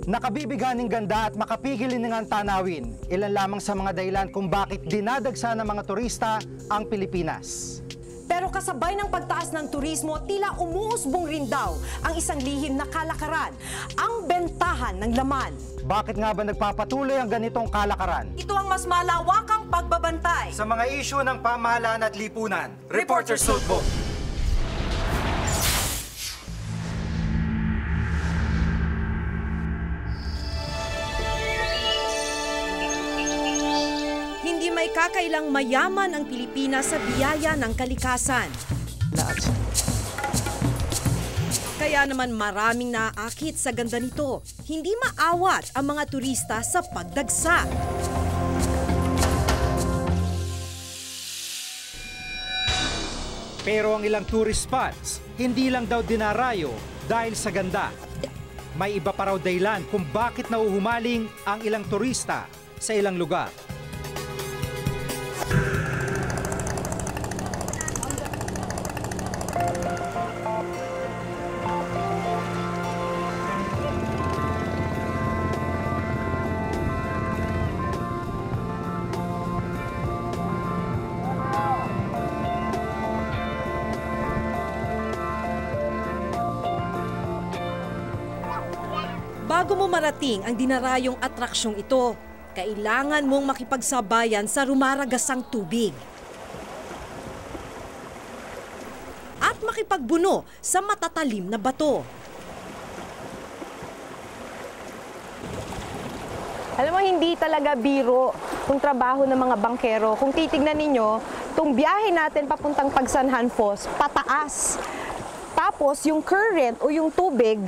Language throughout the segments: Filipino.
Nakabibighaning ganda at makapigilin ng tanawin, ilan lamang sa mga dahilan kung bakit dinadagsa ng mga turista ang Pilipinas. Pero kasabay ng pagtaas ng turismo, tila umuusbong rin daw ang isang lihim na kalakaran, ang bentahan ng laman. Bakit nga ba nagpapatuloy ang ganitong kalakaran? Ito ang mas malawakang pagbabantay Sa mga isyu ng pamahalaan at lipunan, Reporter's Notebook. Hindi may kakailang mayaman ang Pilipinas sa biyaya ng kalikasan. Kaya naman maraming naaakit sa ganda nito. Hindi maawat ang mga turista sa pagdagsa. Pero ang ilang tourist spots, hindi lang daw dinarayo dahil sa ganda. May iba pa raw dahilan kung bakit nauhumaling ang ilang turista sa ilang lugar. Bago mo marating ang dinarayong atraksyong ito, kailangan mong makipagsabayan sa rumaragasang tubig. At makipagbuno sa matatalim na bato. Alam mo, hindi talaga biro kung trabaho ng mga bangkero. Kung titignan ninyo, itong biyahe natin papuntang Pagsanhan Falls, pataas. Tapos yung current o yung tubig,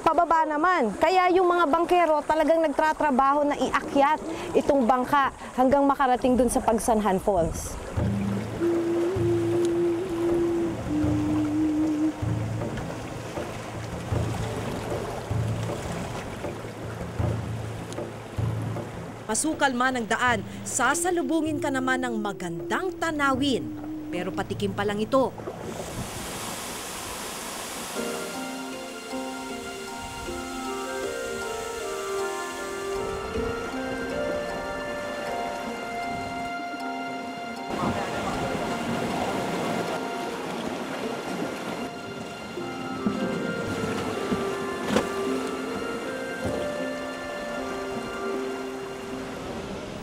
pababa naman. Kaya yung mga bangkero talagang nagtratrabaho na iakyat itong bangka hanggang makarating dun sa Pagsanhan Falls. Masukal man ang daan, sasalubungin ka naman ng magandang tanawin. Pero patikim pa lang ito.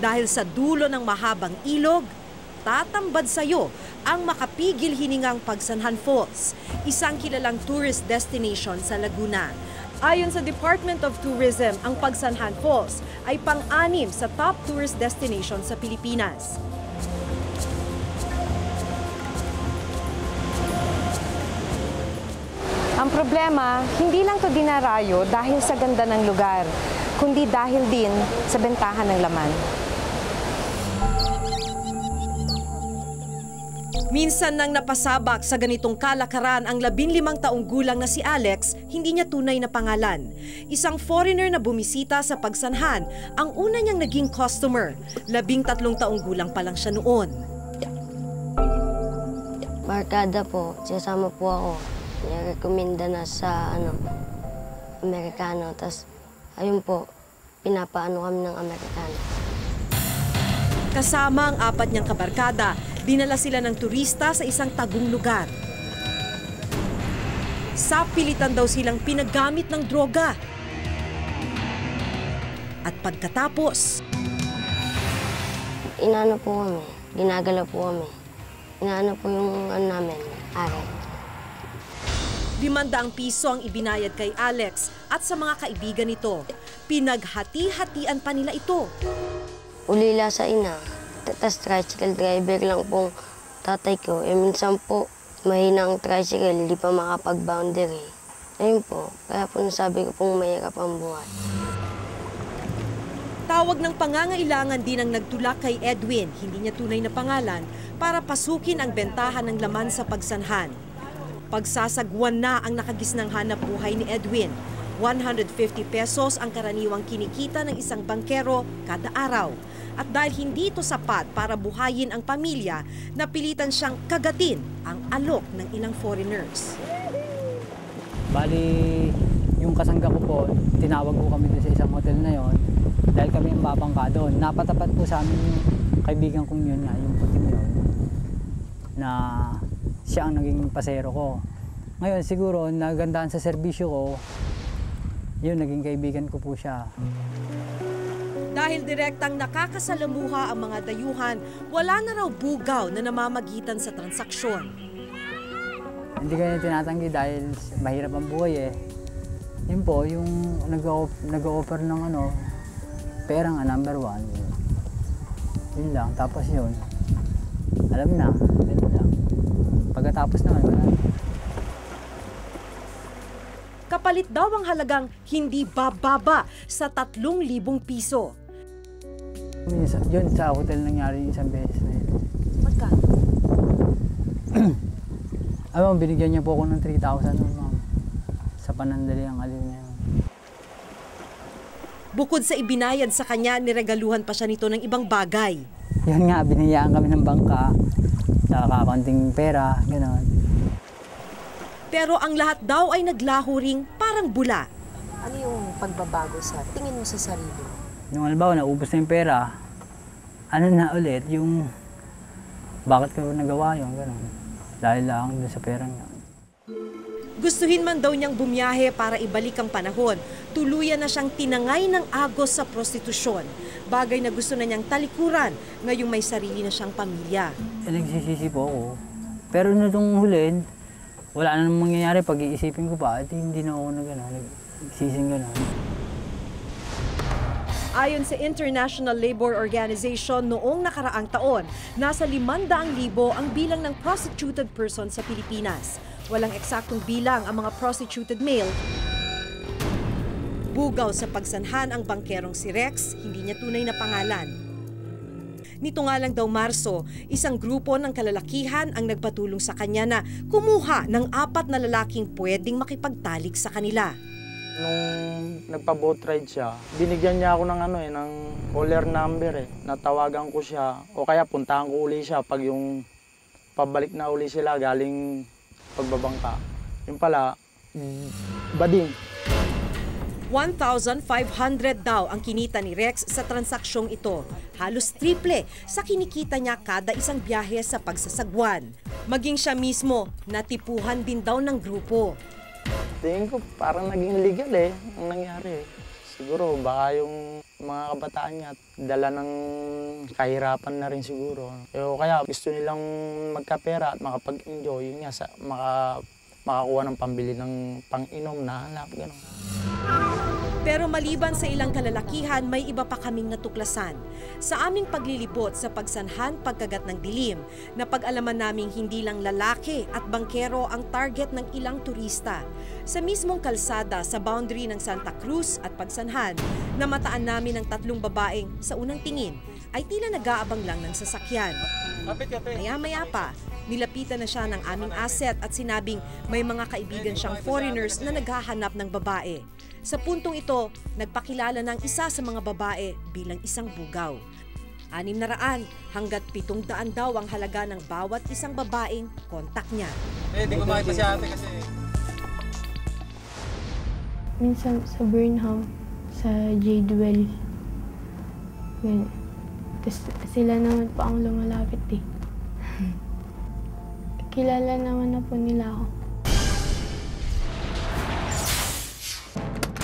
Dahil sa dulo ng mahabang ilog, tatambad sa'yo ang makapigil hiningang Pagsanhan Falls, isang kilalang tourist destination sa Laguna. Ayon sa Department of Tourism, ang Pagsanhan Falls ay pang-anim sa top tourist destination sa Pilipinas. Ang problema, hindi lang to dinarayo dahil sa ganda ng lugar, kundi dahil din sa bentahan ng laman. Minsan nang napasabak sa ganitong kalakaran ang 15 taong gulang na si Alex, hindi niya tunay na pangalan. Isang foreigner na bumisita sa Pagsanhan, ang una niyang naging customer. 13 taong gulang pa lang siya noon. Barkada po, sasama po ako. Nirekomenda na sa Amerikano. Tapos, ayun po, pinapaano kami ng Amerikano. Kasama ang 4 niyang kabarkada, dinala sila ng turista sa isang tagong lugar. Sa pilitan daw silang pinagamit ng droga. At pagkatapos, Inaano po kami, ginagala po kami. Inaano po yung namin, aral. 500 piso ang ibinayad kay Alex at sa mga kaibigan nito. Pinaghati-hatian pa nila ito. Ulila sa ina, tas tricycle driver lang pong tatay ko. Minsan po, mahina ang tricycle, hindi pa makapag-boundary. Ayun po, kaya po nasabi ko pong mahirap ang buhay. Tawag ng pangangailangan din ang nagtulak kay Edwin, hindi niya tunay na pangalan, para pasukin ang bentahan ng laman sa Pagsanhan. Pagsasagwan na ang nakagisnang hanap buhay ni Edwin. 150 pesos ang karaniwang kinikita ng isang bangkero kada araw. At dahil hindi ito sapat para buhayin ang pamilya, napilitan siyang kagatin ang alok ng ilang foreigners. Bali, Yung kasangga ko po, tinawag ko kami doon sa isang hotel na yon dahil kami ang babangka doon. Napatapat po sa amin yung kaibigan kong yun nga, yung puting yun, na siya ang naging pasero ko. Ngayon siguro nagandahan sa serbisyo ko, yun naging kaibigan ko po siya. Dahil direktang nakakasalamuha ang mga dayuhan, wala na raw bugaw na namamagitan sa transaksyon. Hindi kanya tinatanggi dahil mahirap ang buhay eh. Yun po, yung nag-offer ng pera nga number 1. Yun lang, tapos yun. Alam na, yun lang. Pagkatapos naman, wala. Kapalit daw ang halagang hindi bababa sa 3,000 piso. Yun sa hotel nangyari isang beses na yun. Magkano? Alam mo, binigyan niya po ako ng 3,000 ma'am. Sa panandali ang aliw niya. Bukod sa ibinayad sa kanya, niregaluhan pa siya nito ng ibang bagay. Yun nga, biniyaan kami ng bangka. Saka kaunting pera, gano'n. Pero ang lahat daw ay naglaho ring parang bula. Ano yung pagbabago sa tingin mo sa sarili? Yung halimbawa, naubos na yung pera, ano na ulit, yung bakit ko nagawa yun, gano'n. Dahil lang doon sa pera niya. Gustuhin man daw niyang bumiyahe para ibalik ang panahon, tuluyan na siyang tinangay ng agos sa prostitusyon. Bagay na gusto na niyang talikuran ngayong may sarili na siyang pamilya. Nagsisisi po ako. Pero nitong huli, wala na namang mangyayari. Pag-iisipin ko pa, hindi na ako nagsising gano'n. Ayon sa International Labor Organization, noong nakaraang taon, nasa 500,000 ang bilang ng prostituted person sa Pilipinas. Walang eksaktong bilang ang mga prostituted male. Bugaw sa pagsanhan ang bangkerong si Rex, hindi niya tunay na pangalan. Nito nga lang daw Marso, isang grupo ng kalalakihan ang nagpatulong sa kanya na kumuha ng 4 na lalaking pwedeng makipagtalik sa kanila. Nung nagpa-boat ride siya, binigyan niya ako ng caller number Natawagan ko siya o kaya puntahan ko uli siya pag yung pabalik na uli sila galing pagbabangka. Yung pala, bading. 1,500 daw ang kinita ni Rex sa transaksyong ito. Halos triple sa kinikita niya kada isang biyahe sa pagsasagwan. Maging siya mismo, natipuhan din daw ng grupo. Tingin ko parang naging legal ang nangyari. Siguro baka yung mga kabataan niya dala ng kahirapan na rin siguro. O kaya gusto nilang magkapera at makapag-enjoy. Yun nga, makakuha ng pambili ng pang-inom na hanap, gano'n. Pero maliban sa ilang kalalakihan, may iba pa kaming natuklasan. Sa aming paglilibot sa pagsanhan pagkagat ng dilim, napag-alaman naming hindi lang lalaki at bangkero ang target ng ilang turista. Sa mismong kalsada sa boundary ng Santa Cruz at Pagsanhan, namataan namin ang 3 babaeng sa unang tingin ay tila nag-aabang lang ng sasakyan. Maya-maya pa, nilapitan na siya ng aming asset at sinabing may mga kaibigan siyang foreigners na naghahanap ng babae. Sa puntong ito, nagpakilala ng isa sa mga babae bilang isang bugaw. 600 hanggat 700 daw ang halaga ng bawat isang babaeng kontak niya. Hindi ko makita si ate kasi. Minsan sa Burnham, sa Jadewell. Tapos sila naman po ang lumalapit Kilala naman na po nila ako.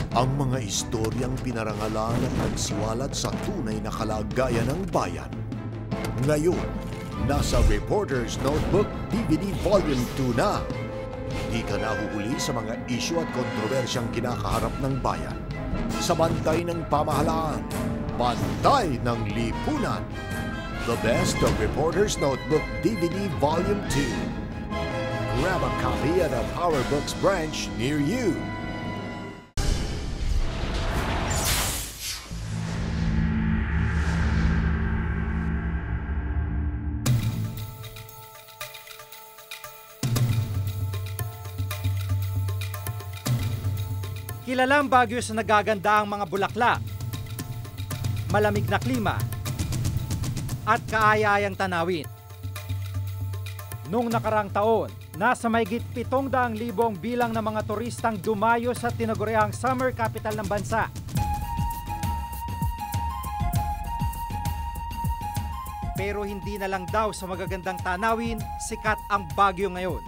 Ang mga istoryang pinarangalan at nagsiwalat sa tunay na kalagayan ng bayan. Ngayon, nasa Reporter's Notebook DVD Volume 2 na. Di ka nahuhuli sa mga isyu at kontrobersyang kinakaharap ng bayan. Sa bantay ng pamahalaan, bantay ng lipunan. The best of Reporter's Notebook DVD Volume 2. Grab a copy at a Power Books branch near you. Kilalang Baguio sa nagaganda ang mga bulaklak, malamig na klima, at kaaya-ayang tanawin. Noong nakarang taon, Nasa mahigit 700,000 ang bilang ng mga turistang dumayo sa tinaguriang summer capital ng bansa. Pero hindi na lang daw sa magagandang tanawin, sikat ang Baguio ngayon.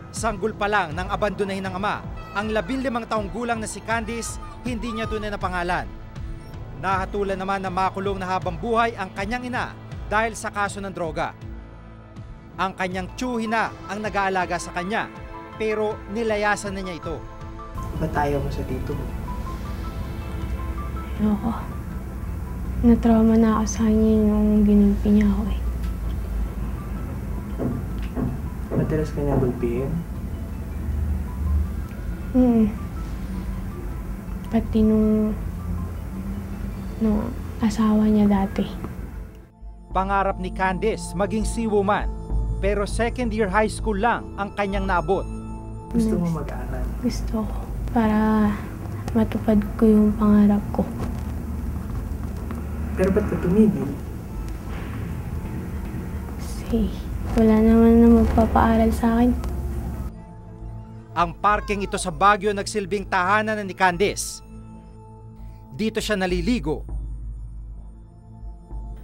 Sanggol pa lang nang abandonahin ng ama, ang 15 taong gulang na si Candice, hindi niya tunay na pangalan. Nahatulan naman na makulong na habang buhay ang kanyang ina dahil sa kaso ng droga. Ang kanyang tiyuhin na ang nag-aalaga sa kanya, pero nilayasan na niya ito. Ba't ayaw mo sa tito mo? Ayoko. Na-trauma na ako sa kanya nung ginulpi niya ako eh. Madalas ka niya gulpihin? Pati nung asawa niya dati. Pangarap ni Candice maging seawoman, pero second year high school lang ang kanyang naabot. Gusto mo mag-aaral? Gusto ko. Para matupad ko yung pangarap ko. Pero ba't ka tumigil? Kasi wala naman na magpapaaral sa akin. Ang parking ito sa Baguio nagsilbing tahanan ni Candice. Dito siya naliligo,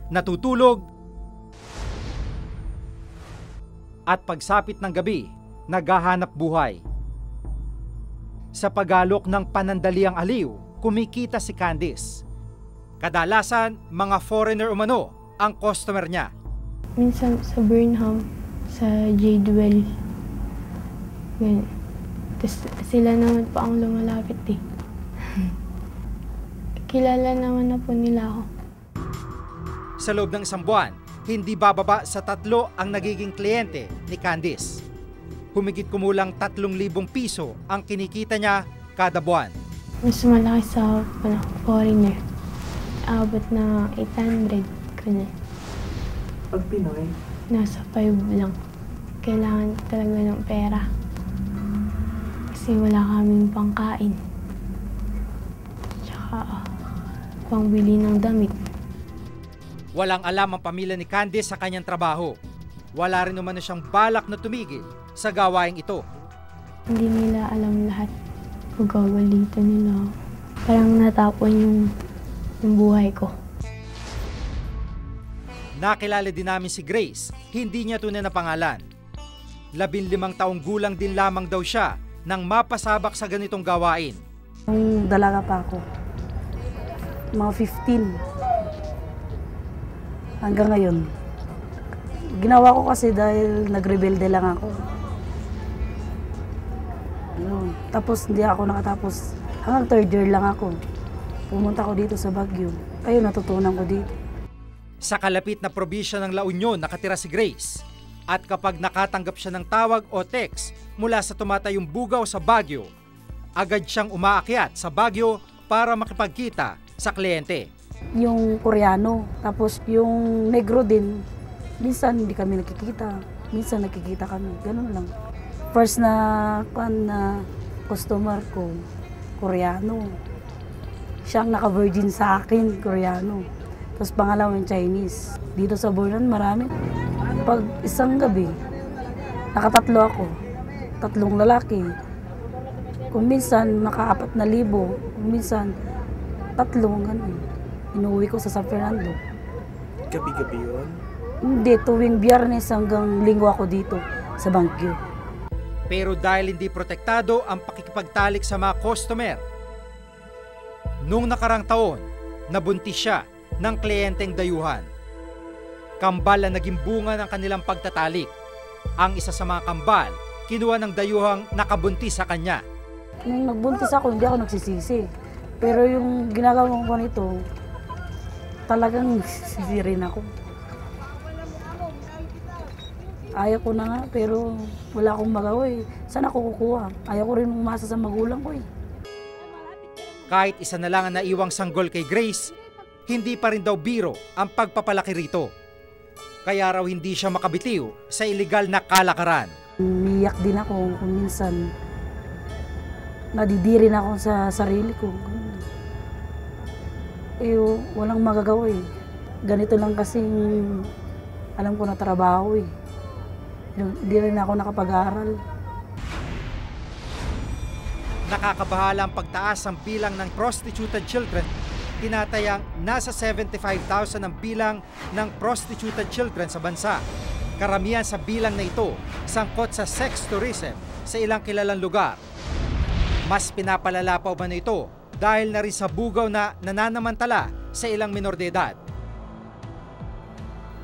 natutulog, at pagsapit ng gabi, naghahanap buhay. Sa pag-alok ng panandaliang aliw, kumikita si Candice. Kadalasan, mga foreigner umano ang customer niya. Minsan sa Burnham, sa Jadewell. Ganyan. Tapos sila naman po ang lumalapit eh. Kilala naman na po nila ako. Sa loob ng isang buwan, hindi bababa sa 3 ang nagiging kliyente ni Candice. Humigit kumulang 3,000 piso ang kinikita niya kada buwan. Mas malaki sa foreigner. Abot na 800. Ganyan. Pag Pinoy? Nasa 5 lang. Kailangan talaga ng pera. Kasi wala kaming pangkain. Tsaka pangbili ng damit. Walang alam ang pamilya ni Candice sa kanyang trabaho. Wala rin naman na siyang balak na tumigil sa gawaing ito. Hindi nila alam lahat. Magagalitan nila. Parang natapon yung buhay ko. Nakilala din namin si Grace, hindi niya tunay na pangalan. 15 taong gulang din lamang daw siya nang mapasabak sa ganitong gawain. Nung dalaga pa ako, mga 15. Hanggang ngayon. Ginawa ko kasi dahil nagrebelde lang ako. Tapos hindi ako nakatapos. Hanggang 3rd year lang ako. Pumunta ko dito sa Baguio. Ayun, natutunan ko dito. Sa kalapit na probinsya ng La Union nakatira si Grace. At kapag nakatanggap siya ng tawag o text mula sa tumatayong bugaw sa Baguio, agad siyang umaakyat sa Baguio para makipagkita sa kliyente. Yung Koreano, tapos yung Negro din, minsan hindi kami nakikita, minsan nakikita kami, ganun lang. First na customer ko, Koreano. Siyang naka-virgin sa akin, Koreano. Tapos pangalawang Chinese. Dito sa Bornan, marami. Pag isang gabi, nakatatlo ako. 3 lalaki. Kung minsan, naka-4,000. Kung minsan, 3, ganun. Inuwi ko sa San Fernando. Gabi-gabi yun? Hindi, tuwing Biyernes hanggang Linggo ako dito sa Baguio. Pero dahil hindi protektado ang pakikipagtalik sa mga customer, nung nakarang taon, nabuntis siya ng kliyenteng dayuhan. Kambal ang naging bunga ng kanilang pagtatalik. Ang isa sa mga kambal, kinuha ng dayuhang nakabuntis sa kanya. Nung nagbuntis ako, hindi ako nagsisisi. Pero yung ginagawa ko nito, talagang sisirin ako. Ayaw ko na nga, pero wala akong magawa eh. Saan ako kukuha? Ayaw ko rin umasa sa magulang ko eh. Kahit isa na lang ang naiwang sanggol kay Grace, hindi pa rin daw biro ang pagpapalaki rito. Kaya raw hindi siya makabitiw sa iligal na kalakaran. Umiyak din ako kung minsan. Nadidirin ako sa sarili ko. walang magagawa eh. Ganito lang kasi alam ko na trabaho eh. Hindi rin ako nakapag-aral. Nakakabahala ang pagtaas ng bilang ng prostituted children. Tinatayang nasa 75,000 ang bilang ng prostituted children sa bansa. Karamihan sa bilang na ito sangkot sa sex tourism sa ilang kilalang lugar. Mas pinapalala pa ba na ito dahil na rin sa bugaw na nananamantala sa ilang minor de edad.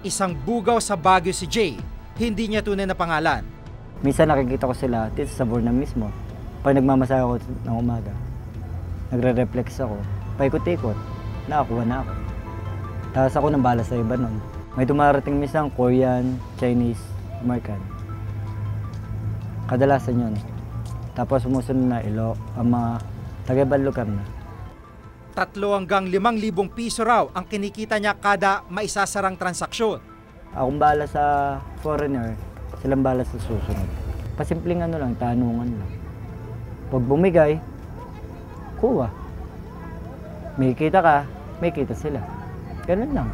Isang bugaw sa Baguio si Jay, hindi niya tunay na pangalan. Minsan nakikita ko sila dito sa Borna mismo. Pag nagmamasaya ako ng umaga, nagre-reflex ako. Paikot-ikot, nakakuha na ako. Tapos ako nang bahala sa iba nun. May dumarating minsan Korean, Chinese, American. Kadalasan yun. Tapos sumusunod na ang mga taga-ibang lugar na. 3 hanggang 5,000 piso raw ang kinikita niya kada maisasarang transaksyon. Akong bahala sa foreigner, silang bahala sa susunod. Pasimpleng lang, tanungan lang. Pag bumigay, kuha. May kita ka, may kita sila. Ganun lang.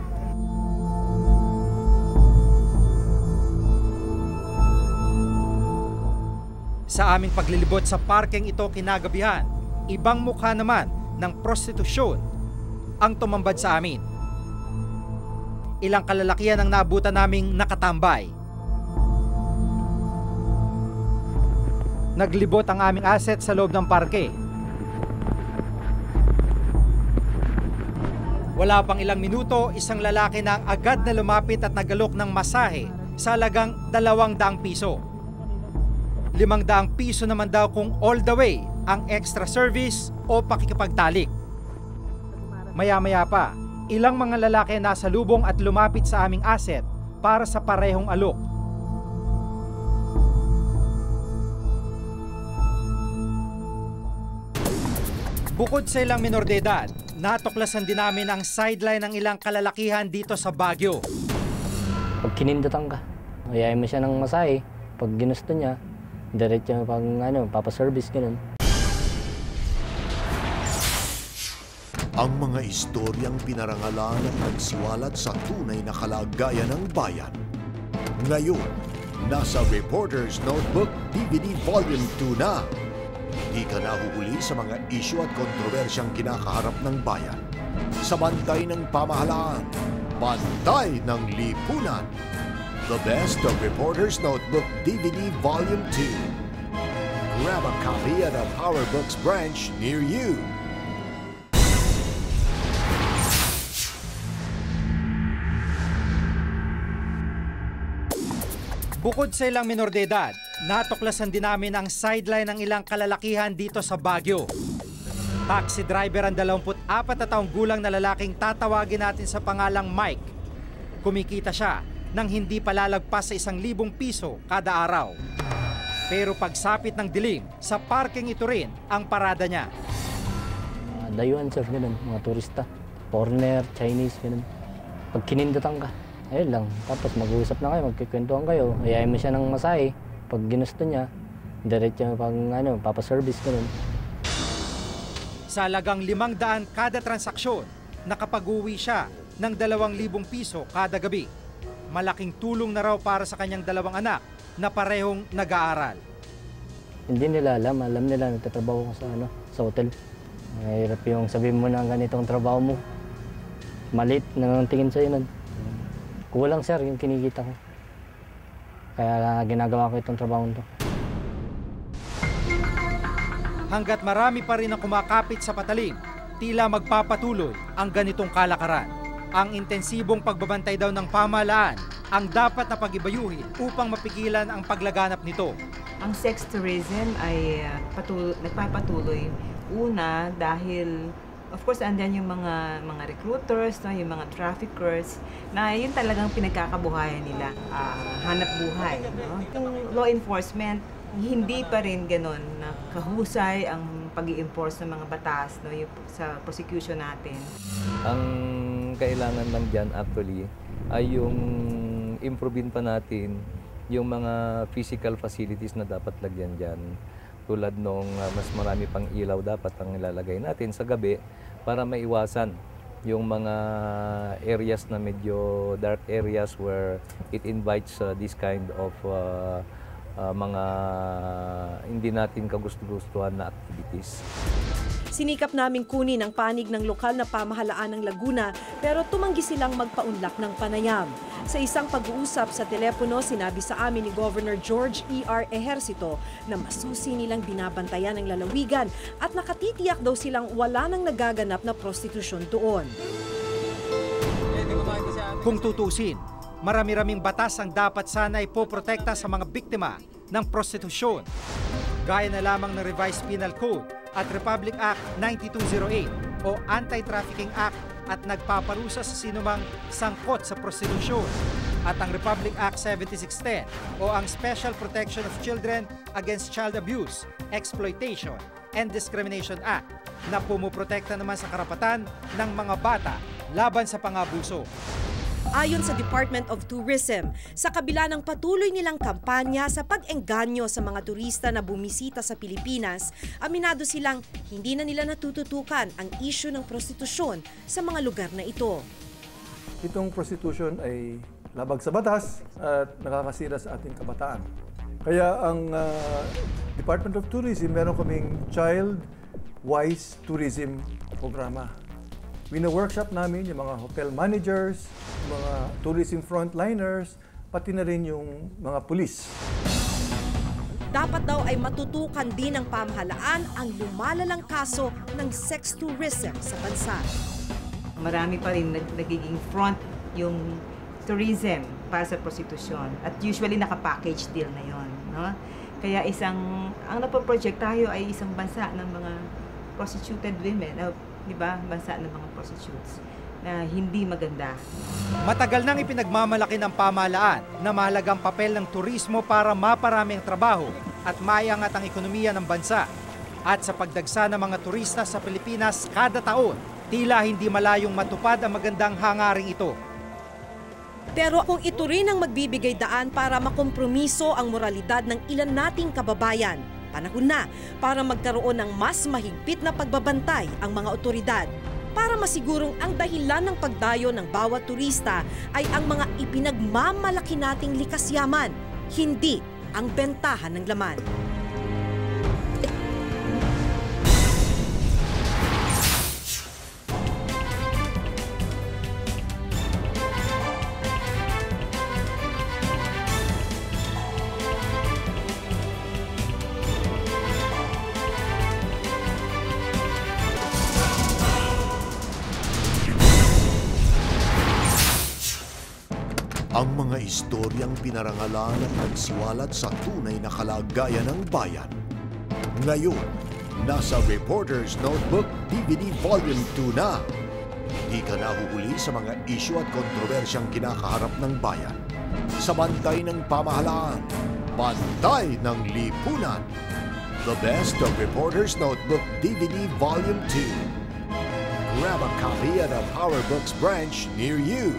Sa aming paglilibot sa parkeng ito kinagabihan, ibang mukha naman ng prostitusyon ang tumambad sa amin. Ilang kalalakihan ang naabutan naming nakatambay. Naglibot ang aming asset sa loob ng parke. Wala pang ilang minuto, isang lalaki na agad na lumapit at nagalok ng masahe sa halagang 200 piso. 500 piso naman daw kung all the way ang extra service o pakikipagtalik. Maya-maya pa, ilang mga lalaki nasa lubong at lumapit sa aming asset para sa parehong alok. Bukod sa ilang minor de edad, natuklasan din namin ang sideline ng ilang kalalakihan dito sa Baguio. Pag kinindatan ka, ayayin mo siya ng masahe. Pag ginusto niya, diretso pag papaservice, ganun. Ang mga istoryang pinarangalan at nagsiwalat sa tunay na kalagayan ng bayan. Ngayon, nasa Reporter's Notebook DVD Volume 2 na. Di ka nahuhuli sa mga isyu at kontrobersyang kinakaharap ng bayan. Sa bantay ng pamahalaan, bantay ng lipunan. The best of Reporter's Notebook DVD Volume 2. Grab a copy at a Power Books branch near you. Bukod sa ilang minor de edad, natuklasan din namin ang sideline ng ilang kalalakihan dito sa Baguio. Taxi driver ang 24 na taong gulang na lalaking tatawagin natin sa pangalang Mike. Kumikita siya nang hindi palalagpas sa 1,000 piso kada araw. Pero pagsapit ng dilim, sa parking ito rin ang parada niya. Dayuhan sir, ganun, mga turista, foreigner, Chinese, ganun. Pag kinindatan ka, ayun lang. Tapos mag-uusap na kayo, magkikwentuhan kayo. Ayayin mo siya ng masahe. Pag ginusto niya, diretso pag papaservice, ganun. Sa halagang 500 kada transaksyon, nakapag-uwi siya ng 2,000 piso kada gabi. Malaking tulong na raw para sa kanyang 2 anak na parehong nag-aaral. Hindi nila alam nila nagtatrabaho ko sa hotel. Mahirap yung sabihin mo na ganitong trabaho mo. Malit na tingin sa'yo nun. Kulang sir yung kinikita ko. Kaya ginagawa ko itong trabaho to. Hanggat marami pa rin ang kumakapit sa patalim, tila magpapatuloy ang ganitong kalakaran. Ang intensibong pagbabantay daw ng pamahalaan ang dapat na pag-ibayuhin upang mapigilan ang paglaganap nito. Ang sex tourism ay nagpapatuloy. Una dahil of course andyan yung mga recruiters, yung mga traffickers na yun talagang pinagkakabuhayan nila, hanap buhay. No? Yung law enforcement, hindi pa rin ganun na kahusay ang pag-i-enforce ng mga batas sa prosecution natin. Ang kailangan lang dyan actually ay yung improvein pa natin yung mga physical facilities na dapat lagyan dyan. Tulad nung mas marami pang ilaw dapat ang ilalagay natin sa gabi para maiwasan yung mga areas na medyo dark areas where it invites this kind of mga hindi natin kagusto-gustuhan na activities. Sinikap naming kunin ang panig ng lokal na pamahalaan ng Laguna pero tumanggi silang magpaunlak ng panayam. Sa isang pag-uusap sa telepono, sinabi sa amin ni Governor George E.R. Ejercito na masusi nilang binabantayan ang lalawigan at nakatitiyak daw silang wala nang nagaganap na prostitusyon doon. Kung tutusin, marami-raming batas ang dapat sana ipoprotekta sa mga biktima ng prostitusyon. Gaya na lamang ng Revised Penal Code at Republic Act 9208 o Anti-Trafficking Act at nagpaparusa sa sinumang sangkot sa prostitusyon at ang Republic Act 7610 o ang Special Protection of Children Against Child Abuse, Exploitation and Discrimination Act na pumuprotekta naman sa karapatan ng mga bata laban sa pangabuso. Ayon sa Department of Tourism, sa kabila ng patuloy nilang kampanya sa pag-engganyo sa mga turista na bumisita sa Pilipinas, aminado silang hindi na nila natututukan ang issue ng prostitusyon sa mga lugar na ito. Itong prostitution ay labag sa batas at nakakasira sa ating kabataan. Kaya ang Department of Tourism, meron kaming Child Wise Tourism programa. Wina-workshop namin yung mga hotel managers, mga tourism frontliners, pati na rin yung mga pulis. Dapat daw ay matutukan din ng pamahalaan ang lumalalang kaso ng sex tourism sa bansa. Marami pa rin nagiging front yung tourism para sa prostitusyon at usually naka-package deal na yon, no? Kaya ang napoproject tayo ay isang bansa ng mga prostituted women, di ba? Bansa ng mga prostitutes na hindi maganda. Matagal nang ipinagmamalaki ng pamahalaan na mahalagang papel ng turismo para maparami ang trabaho at maiangat ang ekonomiya ng bansa. At sa pagdagsa ng mga turista sa Pilipinas kada taon, tila hindi malayong matupad ang magandang hangaring ito. Pero kung ito rin ang magbibigay daan para makompromiso ang moralidad ng ilan nating kababayan, panahon na para magkaroon ng mas mahigpit na pagbabantay ang mga otoridad para masigurong ang dahilan ng pagdayo ng bawat turista ay ang mga ipinagmamalaki nating likas yaman, hindi ang bentahan ng laman. Ang mga istoryang pinarangalan at nagsiwalat sa tunay na kalagayan ng bayan. Ngayon, nasa Reporter's Notebook DVD Volume 2 na. Di ka nahuhuli sa mga isyu at kontrobersyang kinakaharap ng bayan. Sa bantay ng pamahalaan, bantay ng lipunan. The best of Reporter's Notebook DVD Volume 2. Grab a copy at a PowerBooks branch near you.